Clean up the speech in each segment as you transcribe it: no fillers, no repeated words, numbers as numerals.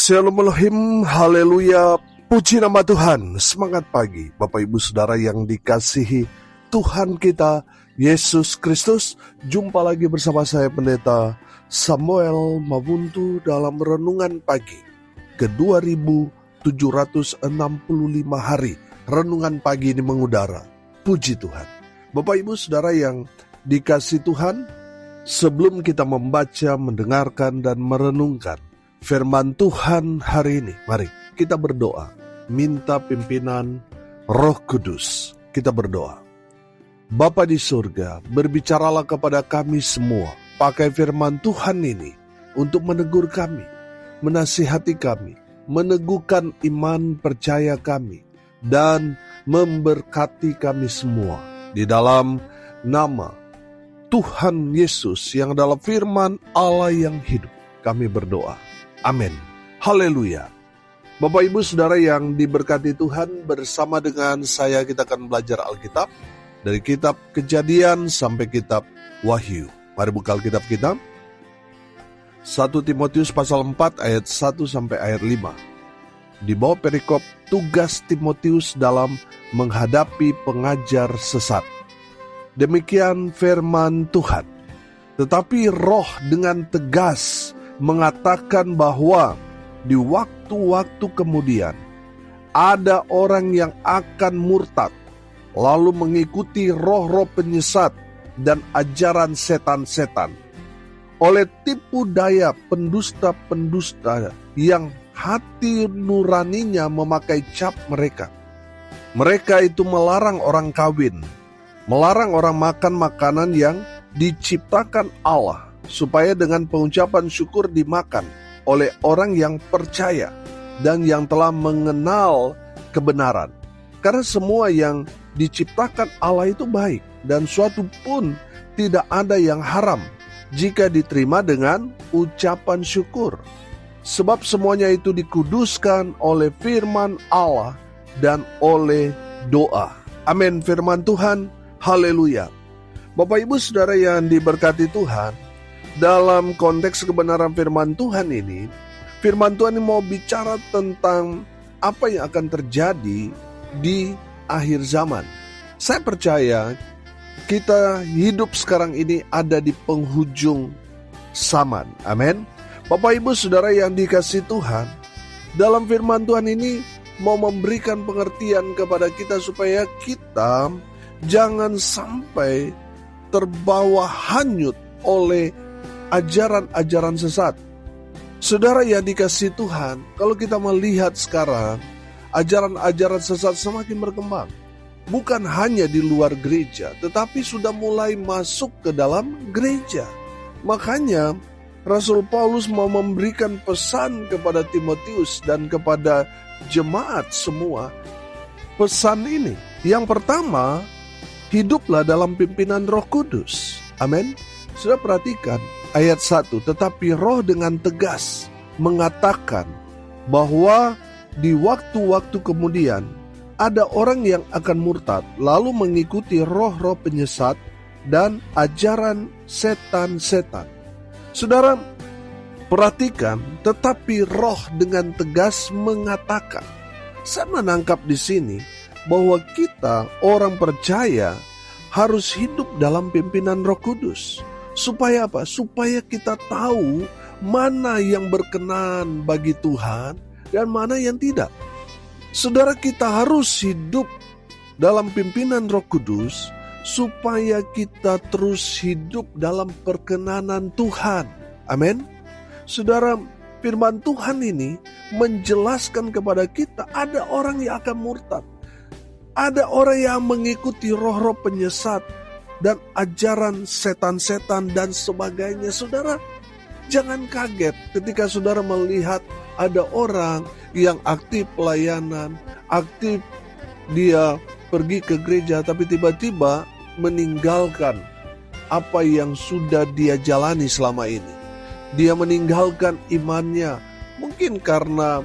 Shalom Elohim, haleluya, puji nama Tuhan. Semangat pagi Bapak Ibu Saudara yang dikasihi Tuhan kita Yesus Kristus. Jumpa lagi bersama saya Pendeta Samuel Mabuntu dalam renungan pagi ke 2765 hari. Renungan pagi ini mengudara. Puji Tuhan. Bapak Ibu Saudara yang dikasihi Tuhan, sebelum kita membaca, mendengarkan dan merenungkan firman Tuhan hari ini, mari kita berdoa, minta pimpinan Roh Kudus. Kita berdoa. Bapa di surga, berbicaralah kepada kami semua, pakai firman Tuhan ini untuk menegur kami, menasihati kami, meneguhkan iman percaya kami, dan memberkati kami semua. Di dalam nama Tuhan Yesus yang dalam firman Allah yang hidup, kami berdoa. Amin. Haleluya. Bapak Ibu Saudara yang diberkati Tuhan, bersama dengan saya kita akan belajar Alkitab dari kitab Kejadian sampai kitab Wahyu. Mari buka Alkitab kita. 1 Timotius pasal 4 ayat 1 sampai ayat 5. Di bawah perikop tugas Timotius dalam menghadapi pengajar sesat. Demikian firman Tuhan. Tetapi Roh dengan tegas mengatakan bahwa di waktu-waktu kemudian ada orang yang akan murtad, lalu mengikuti roh-roh penyesat dan ajaran setan-setan. Oleh tipu daya pendusta-pendusta yang hati nuraninya memakai cap mereka. Mereka itu melarang orang kawin, melarang orang makan makanan yang diciptakan Allah, supaya dengan pengucapan syukur dimakan oleh orang yang percaya dan yang telah mengenal kebenaran. Karena semua yang diciptakan Allah itu baik, dan suatu pun tidak ada yang haram jika diterima dengan ucapan syukur. Sebab semuanya itu dikuduskan oleh firman Allah dan oleh doa. Amin. Firman Tuhan, haleluya. Bapak Ibu Saudara yang diberkati Tuhan, dalam konteks kebenaran firman Tuhan ini mau bicara tentang apa yang akan terjadi di akhir zaman. Saya percaya kita hidup sekarang ini ada di penghujung zaman. Amin. Bapak Ibu Saudara yang dikasihi Tuhan, dalam firman Tuhan ini mau memberikan pengertian kepada kita supaya kita jangan sampai terbawa hanyut oleh ajaran-ajaran sesat. Saudara yang dikasihi Tuhan, kalau kita melihat sekarang, ajaran-ajaran sesat semakin berkembang. Bukan hanya di luar gereja, tetapi sudah mulai masuk ke dalam gereja. Makanya Rasul Paulus mau memberikan pesan kepada Timotius dan kepada jemaat semua. Pesan ini, yang pertama, hiduplah dalam pimpinan Roh Kudus. Amin. Sudah perhatikan ayat 1, tetapi Roh dengan tegas mengatakan bahwa di waktu-waktu kemudian ada orang yang akan murtad, lalu mengikuti roh-roh penyesat dan ajaran setan-setan. Saudara, perhatikan, tetapi Roh dengan tegas mengatakan. Saya menangkap di sini bahwa kita orang percaya harus hidup dalam pimpinan Roh Kudus. Supaya apa? Supaya kita tahu mana yang berkenan bagi Tuhan dan mana yang tidak. Saudara, kita harus hidup dalam pimpinan Roh Kudus supaya kita terus hidup dalam perkenanan Tuhan. Amin. Saudara, firman Tuhan ini menjelaskan kepada kita ada orang yang akan murtad. Ada orang yang mengikuti roh-roh penyesat dan ajaran setan-setan dan sebagainya. Saudara, jangan kaget ketika saudara melihat ada orang yang aktif pelayanan, aktif dia pergi ke gereja, tapi tiba-tiba meninggalkan apa yang sudah dia jalani selama ini. Dia meninggalkan imannya, mungkin karena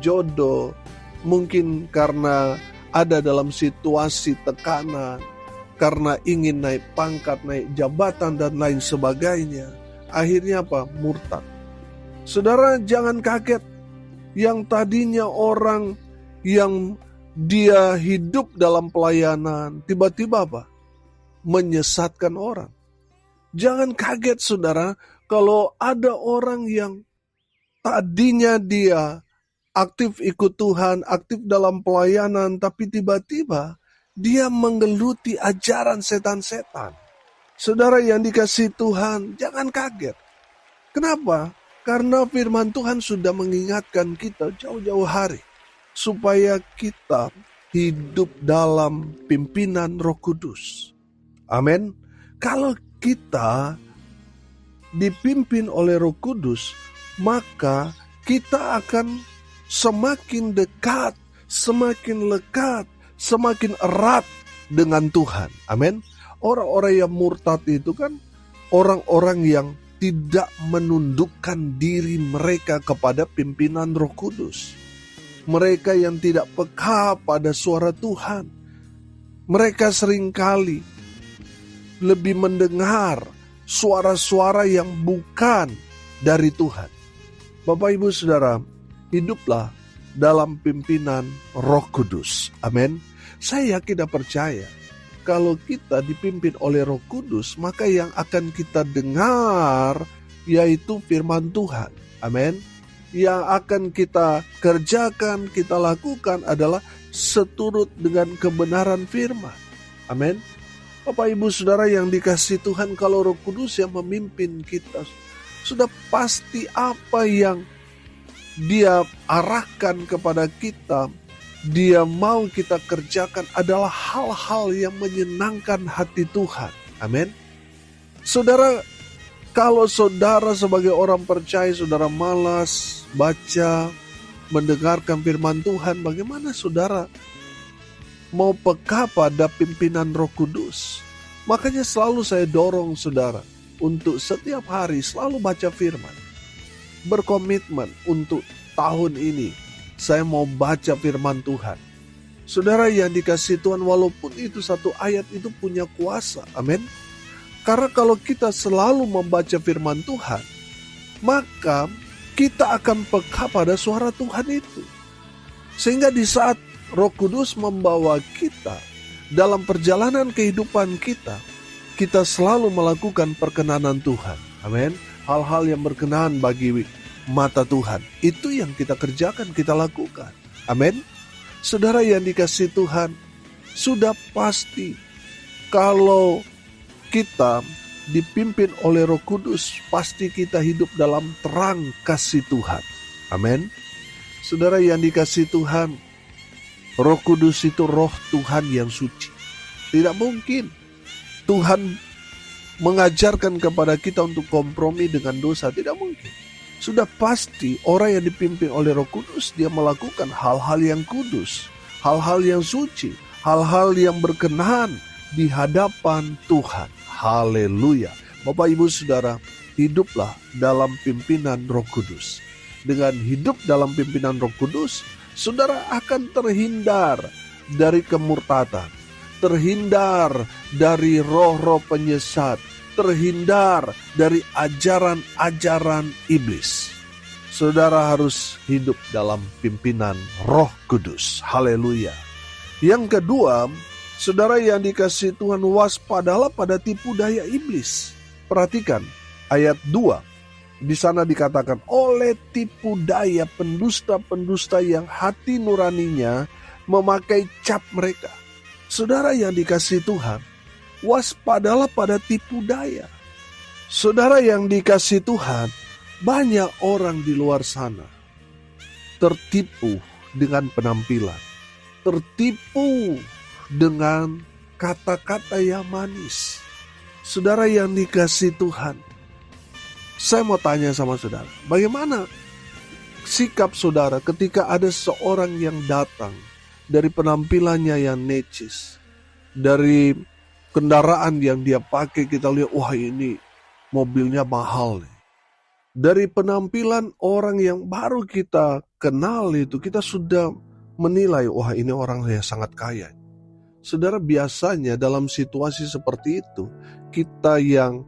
jodoh, mungkin karena ada dalam situasi tekanan, karena ingin naik pangkat, naik jabatan, dan lain sebagainya. Akhirnya apa? Murtad. Saudara, jangan kaget Yang tadinya orang yang dia hidup dalam pelayanan, tiba-tiba apa? Menyesatkan orang. Jangan kaget saudara, kalau ada orang yang tadinya dia aktif ikut Tuhan, aktif dalam pelayanan, tapi tiba-tiba dia menggeluti ajaran setan-setan. Saudara yang dikasihi Tuhan, jangan kaget. Kenapa? Karena firman Tuhan sudah mengingatkan kita jauh-jauh hari, supaya kita hidup dalam pimpinan Roh Kudus. Amin. Kalau kita dipimpin oleh Roh Kudus, maka kita akan semakin dekat, semakin lekat, semakin erat dengan Tuhan. Amin. Orang-orang yang murtad itu kan orang-orang yang tidak menundukkan diri mereka kepada pimpinan Roh Kudus. Mereka yang tidak peka pada suara Tuhan. Mereka seringkali lebih mendengar suara-suara yang bukan dari Tuhan. Bapak Ibu Saudara, hiduplah dalam pimpinan Roh Kudus. Amin. Saya yakin dan percaya, kalau kita dipimpin oleh Roh Kudus, maka yang akan kita dengar yaitu firman Tuhan. Amin. Yang akan kita kerjakan, kita lakukan adalah seturut dengan kebenaran firman. Amin. Bapak Ibu Saudara yang dikasihi Tuhan, kalau Roh Kudus yang memimpin kita, sudah pasti apa yang Dia arahkan kepada kita, Dia mau kita kerjakan adalah hal-hal yang menyenangkan hati Tuhan. Amin. Saudara, kalau saudara sebagai orang percaya, saudara malas baca, mendengarkan firman Tuhan, bagaimana saudara mau peka pada pimpinan Roh Kudus? Makanya selalu saya dorong saudara untuk setiap hari selalu baca firman. Berkomitmen untuk tahun ini saya mau baca firman Tuhan. Saudara yang dikasihi Tuhan, walaupun itu satu ayat itu punya kuasa. Amin. Karena kalau kita selalu membaca firman Tuhan, maka kita akan peka pada suara Tuhan itu. Sehingga di saat Roh Kudus membawa kita dalam perjalanan kehidupan kita, kita selalu melakukan perkenanan Tuhan. Amin. Hal-hal yang berkenan bagi mata Tuhan, itu yang kita kerjakan, kita lakukan. Amin. Saudara yang dikasihi Tuhan, sudah pasti kalau kita dipimpin oleh Roh Kudus, pasti kita hidup dalam terang kasih Tuhan. Amin. Saudara yang dikasihi Tuhan, Roh Kudus itu roh Tuhan yang suci. Tidak mungkin Tuhan mengajarkan kepada kita untuk kompromi dengan dosa. Tidak mungkin. Sudah pasti orang yang dipimpin oleh Roh Kudus, dia melakukan hal-hal yang kudus, hal-hal yang suci, hal-hal yang berkenan di hadapan Tuhan. Haleluya. Bapak Ibu Saudara, hiduplah dalam pimpinan Roh Kudus. Dengan hidup dalam pimpinan Roh Kudus, saudara akan terhindar dari kemurtadan, terhindar dari roh-roh penyesat, terhindar dari ajaran-ajaran iblis. Saudara harus hidup dalam pimpinan Roh Kudus. Haleluya. Yang kedua, saudara yang dikasihi Tuhan, waspadalah pada tipu daya iblis. Perhatikan ayat 2. Di sana dikatakan, oleh tipu daya pendusta-pendusta yang hati nuraninya memakai cap mereka. Saudara yang dikasihi Tuhan, waspadalah pada tipu daya. Saudara yang dikasihi Tuhan, banyak orang di luar sana tertipu dengan penampilan, tertipu dengan kata-kata yang manis. Saudara yang dikasihi Tuhan, saya mau tanya sama saudara, bagaimana sikap saudara ketika ada seorang yang datang dari penampilannya yang necis, dari kendaraan yang dia pakai kita lihat, wah ini mobilnya mahal nih. Dari penampilan orang yang baru kita kenal itu, kita sudah menilai, wah ini orang yang sangat kaya. Saudara, biasanya dalam situasi seperti itu, kita yang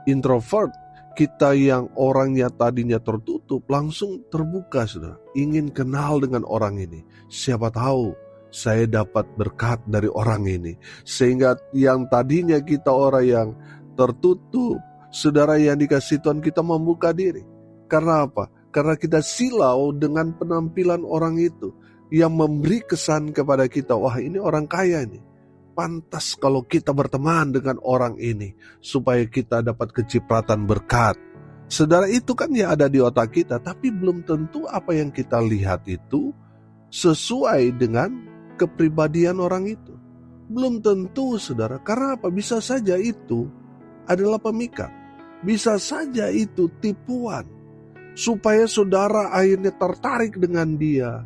introvert, kita yang orangnya tadinya tertutup langsung terbuka, saudara. Ingin kenal dengan orang ini. Siapa tahu saya dapat berkat dari orang ini. Sehingga yang tadinya kita orang yang tertutup, saudara yang dikasih Tuhan, kita membuka diri. Karena apa? Karena kita silau dengan penampilan orang itu yang memberi kesan kepada kita, wah ini orang kaya nih. Pantas kalau kita berteman dengan orang ini supaya kita dapat kecipratan berkat. Saudara, itu kan ya ada di otak kita, tapi belum tentu apa yang kita lihat itu sesuai dengan kepribadian orang itu. Belum tentu, saudara. Karena apa? Bisa saja itu adalah pemikat. Bisa saja itu tipuan. Supaya saudara akhirnya tertarik dengan dia.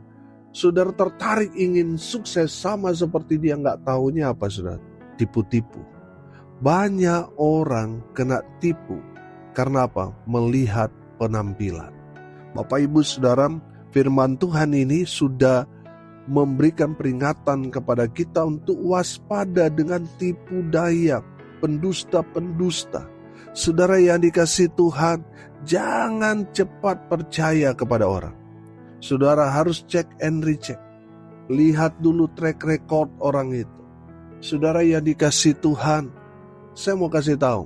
Saudara tertarik ingin sukses sama seperti dia, nggak taunya apa, saudara? Tipu-tipu. Banyak orang kena tipu. Karena apa? Melihat penampilan. Bapak Ibu Saudara, firman Tuhan ini sudah memberikan peringatan kepada kita untuk waspada dengan tipu daya, pendusta-pendusta. Saudara yang dikasihi Tuhan, jangan cepat percaya kepada orang. Saudara harus cek and recheck. Lihat dulu track record orang itu. Saudara yang dikasihi Tuhan, saya mau kasih tahu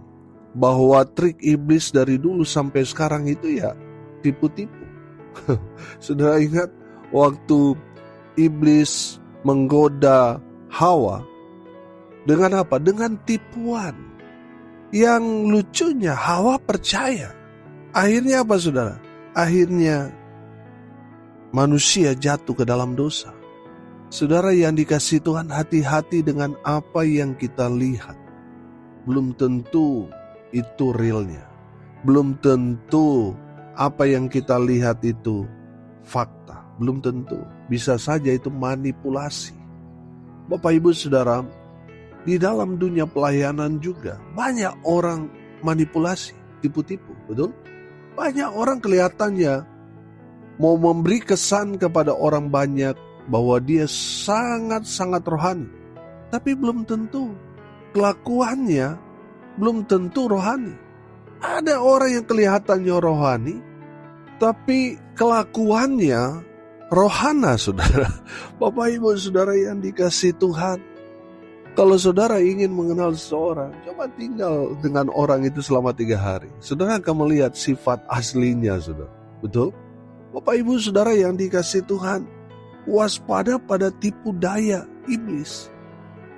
bahwa trik iblis dari dulu sampai sekarang itu ya tipu-tipu. Saudara ingat waktu iblis menggoda Hawa dengan apa? Dengan tipuan. Yang lucunya Hawa percaya. Akhirnya apa, saudara? Akhirnya manusia jatuh ke dalam dosa. Saudara yang dikasihi Tuhan, hati-hati dengan apa yang kita lihat. Belum tentu itu realnya. Belum tentu apa yang kita lihat itu fakta. Belum tentu. Bisa saja itu manipulasi. Bapak Ibu Saudara, di dalam dunia pelayanan juga banyak orang manipulasi, tipu-tipu, betul? Banyak orang kelihatannya mau memberi kesan kepada orang banyak bahwa dia sangat-sangat rohani. Tapi belum tentu. Kelakuannya belum tentu rohani. Ada orang yang kelihatannya rohani, tapi kelakuannya rohana, saudara. Bapak Ibu Saudara yang dikasihi Tuhan, kalau saudara ingin mengenal seseorang, coba tinggal dengan orang itu selama 3 hari. Saudara akan melihat sifat aslinya, saudara. Betul? Bapak Ibu Saudara yang dikasihi Tuhan, waspada pada tipu daya iblis.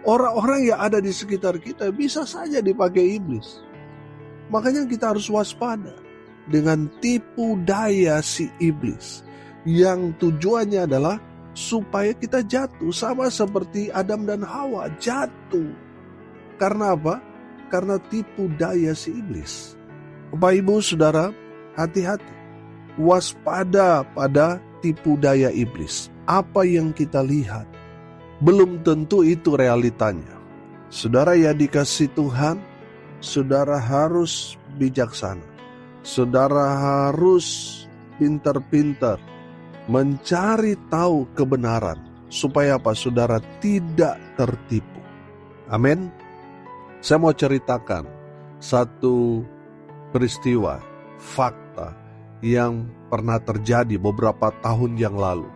Orang-orang yang ada di sekitar kita bisa saja dipakai iblis. Makanya kita harus waspada dengan tipu daya si iblis. Yang tujuannya adalah supaya kita jatuh, sama seperti Adam dan Hawa jatuh. Karena apa? Karena tipu daya si iblis. Bapak Ibu Saudara, hati-hati. Waspada pada tipu daya iblis. Apa yang kita lihat belum tentu itu realitanya. Saudara yang dikasihi Tuhan, saudara harus bijaksana. Saudara harus pintar-pintar mencari tahu kebenaran, supaya apa? Saudara tidak tertipu. Amin. Saya mau ceritakan satu peristiwa, fakta yang pernah terjadi beberapa tahun yang lalu,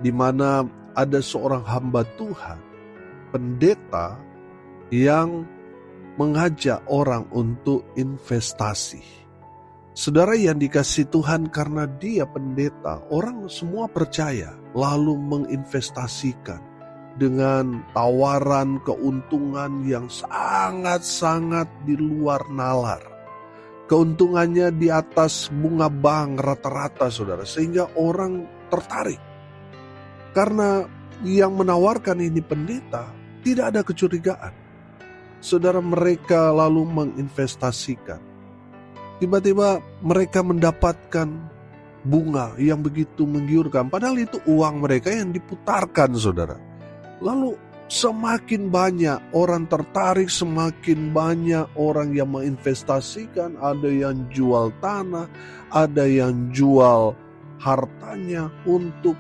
di mana ada seorang hamba Tuhan, pendeta, yang mengajak orang untuk investasi. Saudara yang dikasihi Tuhan, karena dia pendeta, orang semua percaya, lalu menginvestasikan dengan tawaran keuntungan yang sangat-sangat di luar nalar. Keuntungannya di atas bunga bank rata-rata, saudara, sehingga orang tertarik. Karena yang menawarkan ini pendeta, tidak ada kecurigaan. Saudara, mereka lalu menginvestasikan. Tiba-tiba mereka mendapatkan bunga yang begitu menggiurkan. Padahal itu uang mereka yang diputarkan, saudara. Lalu semakin banyak orang tertarik, semakin banyak orang yang menginvestasikan. Ada yang jual tanah, ada yang jual hartanya untuk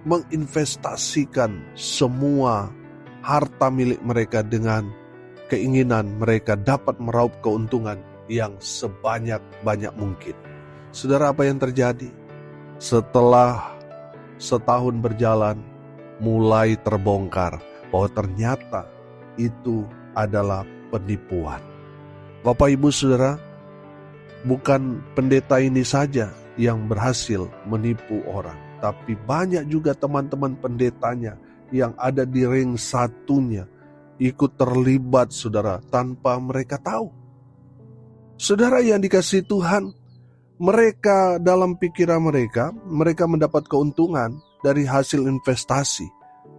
menginvestasikan semua harta milik mereka dengan keinginan mereka dapat meraup keuntungan yang sebanyak-banyak mungkin. Saudara, apa yang terjadi? Setelah setahun berjalan, mulai terbongkar bahwa ternyata itu adalah penipuan. Bapak, Ibu, Saudara, bukan pendeta ini saja yang berhasil menipu orang, tapi banyak juga teman-teman pendetanya yang ada di ring satunya ikut terlibat, saudara, tanpa mereka tahu. Saudara yang dikasihi Tuhan, mereka dalam pikiran mereka mendapat keuntungan dari hasil investasi.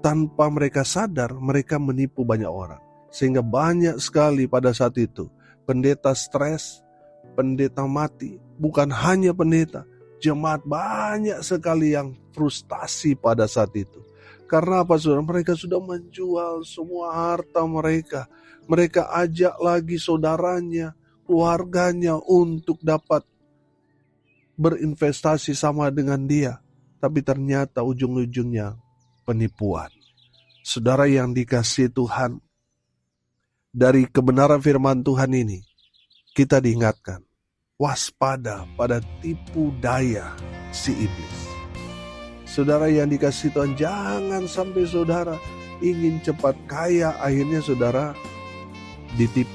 Tanpa mereka sadar, mereka menipu banyak orang. Sehingga banyak sekali pada saat itu pendeta stres, pendeta mati. Bukan hanya pendeta, jemaat banyak sekali yang frustasi pada saat itu. Karena apa, saudara? Mereka sudah menjual semua harta mereka. Mereka ajak lagi saudaranya, keluarganya untuk dapat berinvestasi sama dengan dia. Tapi ternyata ujung-ujungnya penipuan. Saudara yang dikasihi Tuhan, dari kebenaran firman Tuhan ini, kita diingatkan, waspada pada tipu daya si iblis. Saudara yang dikasihi Tuhan, jangan sampai saudara ingin cepat kaya, akhirnya saudara ditipu.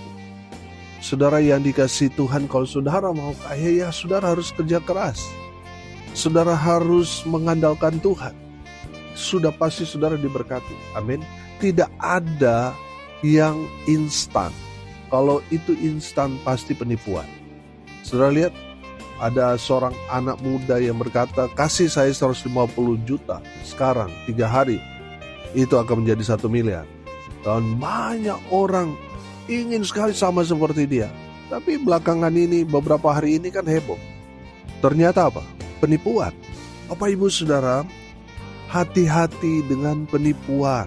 Saudara yang dikasihi Tuhan, kalau saudara mau kaya, ya saudara harus kerja keras. Saudara harus mengandalkan Tuhan. Sudah pasti saudara diberkati. Amin. Tidak ada yang instan. Kalau itu instan pasti penipuan. Saudara lihat, ada seorang anak muda yang berkata, kasih saya 150 juta sekarang 3 hari, itu akan menjadi 1 miliar. Dan banyak orang ingin sekali sama seperti dia. Tapi belakangan ini, beberapa hari ini kan heboh. Ternyata apa? Penipuan. Bapak, Ibu, Saudara, hati-hati dengan penipuan.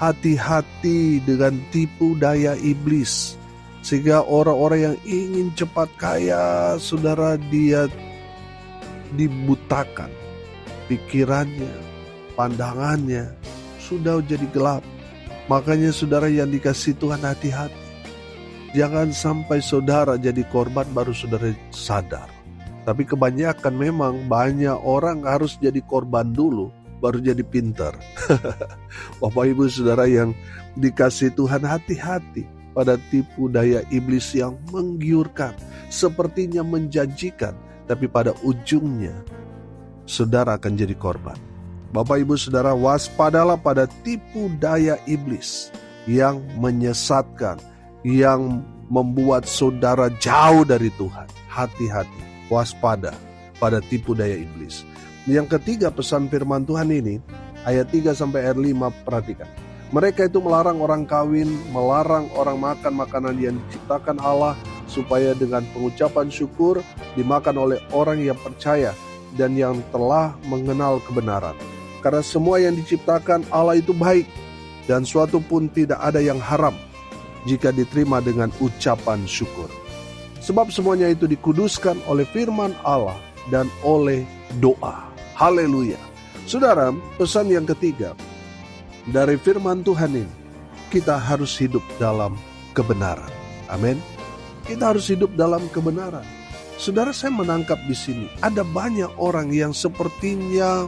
Hati-hati dengan tipu daya iblis. Sehingga orang-orang yang ingin cepat kaya, saudara, dia dibutakan. Pikirannya, pandangannya sudah jadi gelap. Makanya saudara yang dikasihi Tuhan, hati-hati. Jangan sampai saudara jadi korban baru saudara sadar. Tapi kebanyakan memang banyak orang harus jadi korban dulu baru jadi pintar. Bapak, Ibu, Saudara yang dikasihi Tuhan, hati-hati pada tipu daya iblis yang menggiurkan, sepertinya menjanjikan, tapi pada ujungnya saudara akan jadi korban. Bapak, Ibu, Saudara, waspadalah pada tipu daya iblis yang menyesatkan, yang membuat saudara jauh dari Tuhan. Hati-hati, waspada pada tipu daya iblis. Yang ketiga, pesan firman Tuhan ini, ayat 3 sampai ayat 5, perhatikan. Mereka itu melarang orang kawin, melarang orang makan makanan yang diciptakan Allah, supaya dengan pengucapan syukur dimakan oleh orang yang percaya dan yang telah mengenal kebenaran. Karena semua yang diciptakan Allah itu baik, dan suatu pun tidak ada yang haram jika diterima dengan ucapan syukur. Sebab semuanya itu dikuduskan oleh firman Allah dan oleh doa. Haleluya. Saudara, pesan yang ketiga dari firman Tuhan ini, kita harus hidup dalam kebenaran. Amin. Kita harus hidup dalam kebenaran. Saudara, saya menangkap di sini ada banyak orang yang sepertinya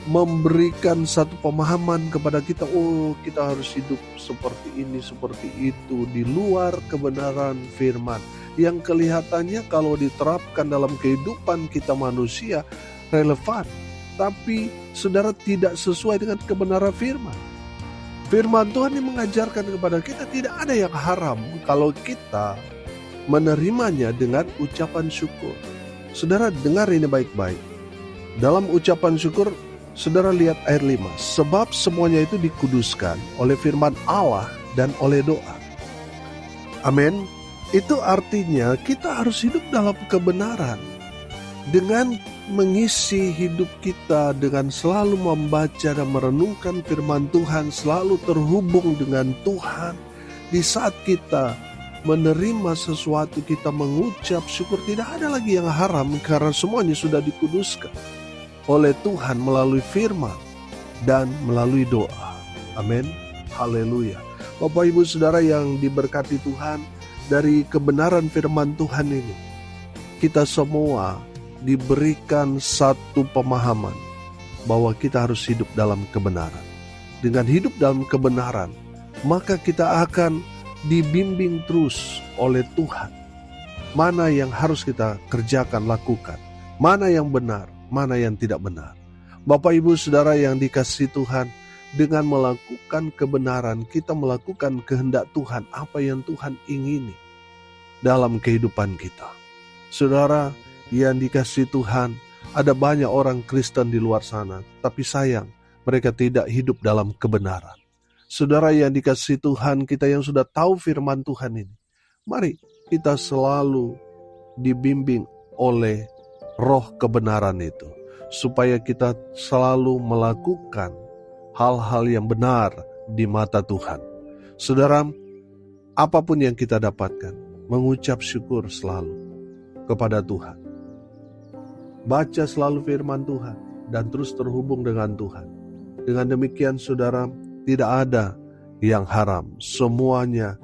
memberikan satu pemahaman kepada kita, oh kita harus hidup seperti ini, seperti itu, di luar kebenaran firman. Yang kelihatannya kalau diterapkan dalam kehidupan kita manusia relevan, tapi saudara tidak sesuai dengan kebenaran firman. Firman Tuhan ini mengajarkan kepada kita tidak ada yang haram kalau kita menerimanya dengan ucapan syukur. Saudara dengar ini baik-baik. Dalam ucapan syukur, saudara lihat ayat 5. Sebab semuanya itu dikuduskan oleh firman Allah dan oleh doa. Amin. Itu artinya kita harus hidup dalam kebenaran. Dengan mengisi hidup kita dengan selalu membaca dan merenungkan firman Tuhan, selalu terhubung dengan Tuhan. Di saat kita menerima sesuatu, kita mengucap syukur, tidak ada lagi yang haram karena semuanya sudah dikuduskan oleh Tuhan melalui firman dan melalui doa. Amin. Haleluya. Bapak, Ibu, Saudara yang diberkati Tuhan, dari kebenaran firman Tuhan ini, kita semua diberikan satu pemahaman bahwa kita harus hidup dalam kebenaran. Dengan hidup dalam kebenaran, maka kita akan dibimbing terus oleh Tuhan. Mana yang harus kita kerjakan, lakukan. Mana yang benar, mana yang tidak benar. Bapak Ibu Saudara yang dikasihi Tuhan, dengan melakukan kebenaran, kita melakukan kehendak Tuhan, apa yang Tuhan ingini dalam kehidupan kita. Saudara yang dikasihi Tuhan, ada banyak orang Kristen di luar sana, tapi sayang, mereka tidak hidup dalam kebenaran. Saudara yang dikasihi Tuhan, kita yang sudah tahu firman Tuhan ini, mari kita selalu dibimbing oleh roh kebenaran itu, supaya kita selalu melakukan hal-hal yang benar di mata Tuhan. Saudara, apapun yang kita dapatkan, mengucap syukur selalu kepada Tuhan. Baca selalu firman Tuhan dan terus terhubung dengan Tuhan. Dengan demikian saudara, tidak ada yang haram. Semuanya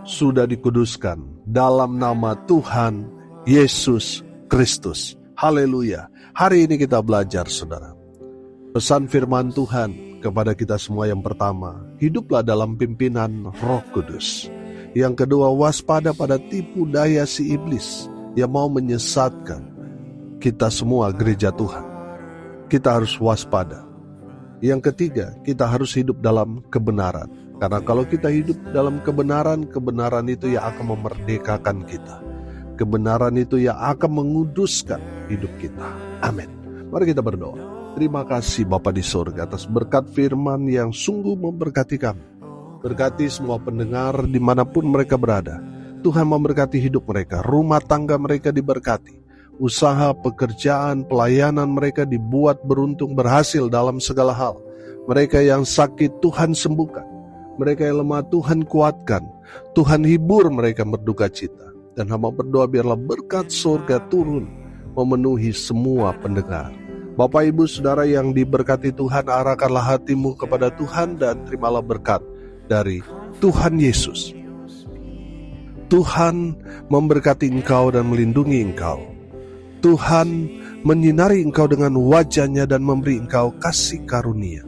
sudah dikuduskan dalam nama Tuhan Yesus Kristus. Haleluya. Hari ini kita belajar saudara. Pesan firman Tuhan kepada kita semua yang pertama, hiduplah dalam pimpinan Roh Kudus. Yang kedua, waspada pada tipu daya si iblis yang mau menyesatkan kita semua gereja Tuhan. Kita harus waspada. Yang ketiga, kita harus hidup dalam kebenaran. Karena kalau kita hidup dalam kebenaran, kebenaran itu yang akan memerdekakan kita. Kebenaran itu yang akan menguduskan hidup kita. Amin. Mari kita berdoa. Terima kasih Bapa di surga atas berkat firman yang sungguh memberkati kami. Berkati semua pendengar dimanapun mereka berada. Tuhan memberkati hidup mereka, rumah tangga mereka diberkati. Usaha, pekerjaan, pelayanan mereka dibuat beruntung, berhasil dalam segala hal. Mereka yang sakit Tuhan sembuhkan. Mereka yang lemah Tuhan kuatkan. Tuhan hibur mereka berduka cita. Dan hamba berdoa biarlah berkat surga turun memenuhi semua pendengar. Bapak Ibu Saudara yang diberkati Tuhan, arahkanlah hatimu kepada Tuhan dan terimalah berkat dari Tuhan Yesus. Tuhan memberkati engkau dan melindungi engkau. Tuhan menyinari engkau dengan wajah-Nya dan memberi engkau kasih karunia.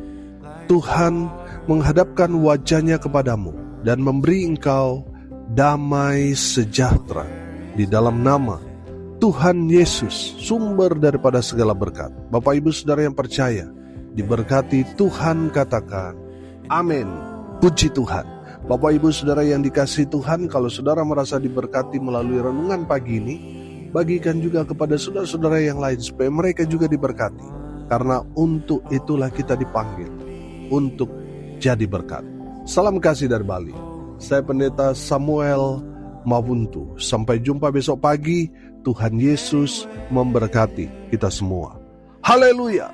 Tuhan menghadapkan wajah-Nya kepadamu dan memberi engkau damai sejahtera di dalam nama Tuhan Yesus, sumber daripada segala berkat. Bapak Ibu Saudara yang percaya, diberkati Tuhan, katakan amin. Puji Tuhan. Bapak Ibu Saudara yang dikasihi Tuhan, kalau saudara merasa diberkati melalui renungan pagi ini, bagikan juga kepada saudara-saudara yang lain supaya mereka juga diberkati. Karena untuk itulah kita dipanggil, untuk jadi berkat. Salam kasih dari Bali. Saya Pendeta Samuel Mawuntu. Sampai jumpa besok pagi. Tuhan Yesus memberkati kita semua. Haleluya.